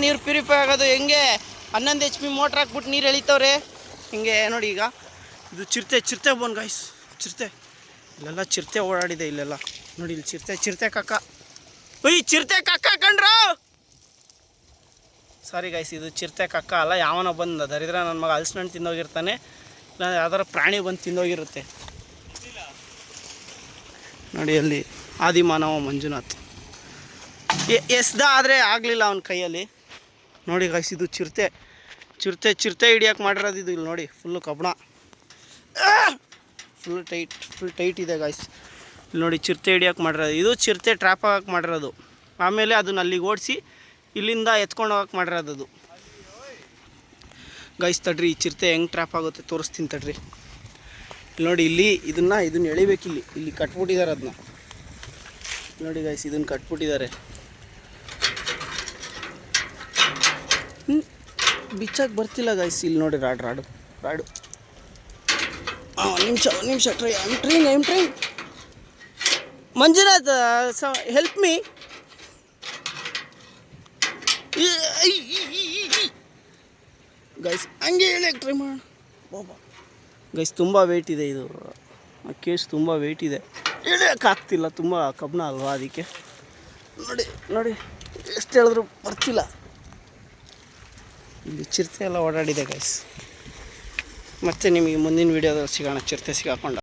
ನೀರು ಪ್ಯೂರಿಫೈ ಆಗೋದು ಹೆಂಗೆ 11 HP ಮೋಟ್ರ್ ಹಾಕ್ಬಿಟ್ಟು ನೀರು ಎಳಿತವ್ರೆ ಹಿಂಗೆ ನೋಡಿ. ಈಗ ಇದು ಚಿರತೆ ಬೋನ್ ಗಾಯ್ಸ್, ಚಿರತೆ ಇಲ್ಲೆಲ್ಲ ಚಿರತೆ ಓಡಾಡಿದೆ ಇಲ್ಲೆಲ್ಲ ನೋಡಿ. ಇಲ್ಲಿ ಚಿರತೆ ಕಕ್ಕ, ಚಿರತೆ ಕಕ್ಕ ಕಂಡ್ರು. ಸಾರಿ ಗಾಯ್ಸ್, ಇದು ಚಿರತೆ ಕಕ್ಕ ಅಲ್ಲ, ಯಾವನೋ ಬಂದು ದರಿದ್ರ ನನ್ನ ಮಗ ಹಲಸಿನಣ್ಣು ತಿಂದೋಗಿರ್ತಾನೆ, ಇಲ್ಲ ಯಾವ್ದಾರ ಪ್ರಾಣಿ ಬಂದು ತಿಂದೋಗಿರುತ್ತೆ ನೋಡಿ. ಅಲ್ಲಿ ಆದಿಮಾನವ ಮಂಜುನಾಥ್ ಎಸ್ದ ಆದರೆ ಆಗಲಿಲ್ಲ ಅವನ ಕೈಯಲ್ಲಿ ನೋಡಿ ಗಾಯ್ಸ್. ಇದು ಚಿರತೆ ಹಿಡಿಯೋಕೆ ಮಾಡಿರೋದು ಇದು. ಇಲ್ಲಿ ನೋಡಿ ಫುಲ್ಲು ಕಬ್ಬಣ, ಫುಲ್ ಟೈಟ್ ಇದೆ ಗಾಯ್ಸ್. ಇಲ್ಲಿ ನೋಡಿ ಚಿರತೆ ಹಿಡಿಯೋಕೆ ಮಾಡಿರೋದು ಇದು. ಚಿರತೆ ಟ್ರ್ಯಾಪ್ ಆಗಕ್ಕೆ ಮಾಡಿರೋದು. ಆಮೇಲೆ ಅದನ್ನ ಅಲ್ಲಿಗೆ ಓಡಿಸಿ ಇಲ್ಲಿಂದ ಎತ್ಕೊಂಡು ಹೋಗಕ್ಕೆ ಮಾಡಿರೋದು ಅದು ಗೈಸ್. ತಡ್ರಿ, ಈ ಚಿರತೆ ಹೆಂಗೆ ಟ್ರ್ಯಾಪ್ ಆಗುತ್ತೆ ತೋರಿಸ್ತೀನಿ ತಡ್ರಿ. ಇಲ್ಲಿ ನೋಡಿ, ಇದನ್ನು ಎಳಿಬೇಕು. ಇಲ್ಲಿ ಕಟ್ಬಿಟ್ಟಿದ್ದಾರೆ ಅದನ್ನ ನೋಡಿ ಗೈಸ್, ಇದನ್ನು ಕಟ್ಬಿಟ್ಟಿದ್ದಾರೆ. ಬಿಚ್ಚಕ್ಕೆ ಬರ್ತಿಲ್ಲ ಗೈಸ್. ಇಲ್ಲಿ ನೋಡಿ ರಾಡು ಒಂದು ನಿಮಿಷ try. I am trying Manjunath, help me guys. ಹಂಗೆ ಹೇಳಕ್ಕೆ ಟ್ರೈ ಮಾಡೋಣ ಬಾಬಾ. ಗೈಸ್ ತುಂಬ ವೆಯ್ಟ್ ಇದೆ ಇದು, ಕೇಸ್ ತುಂಬ ವೆಯ್ಟ್ ಇದೆ, ಹೇಳೋಕ್ಕಾಗ್ತಿಲ್ಲ, ತುಂಬ ಕಬ್ಬಣ ಅಲ್ವಾ ಅದಕ್ಕೆ. ನೋಡಿ ಎಷ್ಟು ಹೇಳಿದ್ರು ಬರ್ತಿಲ್ಲ. ಇಲ್ಲಿ ಚಿರತೆ ಎಲ್ಲ ಓಡಾಡಿದೆ ಗೈಸ್. ಮತ್ತೆ ನಿಮಗೆ ಮುಂದಿನ ವೀಡಿಯೋದಲ್ಲಿ ಸಿಗೋಣ ಚಿರತೆ ಸಿಗಾಕೊಂಡು.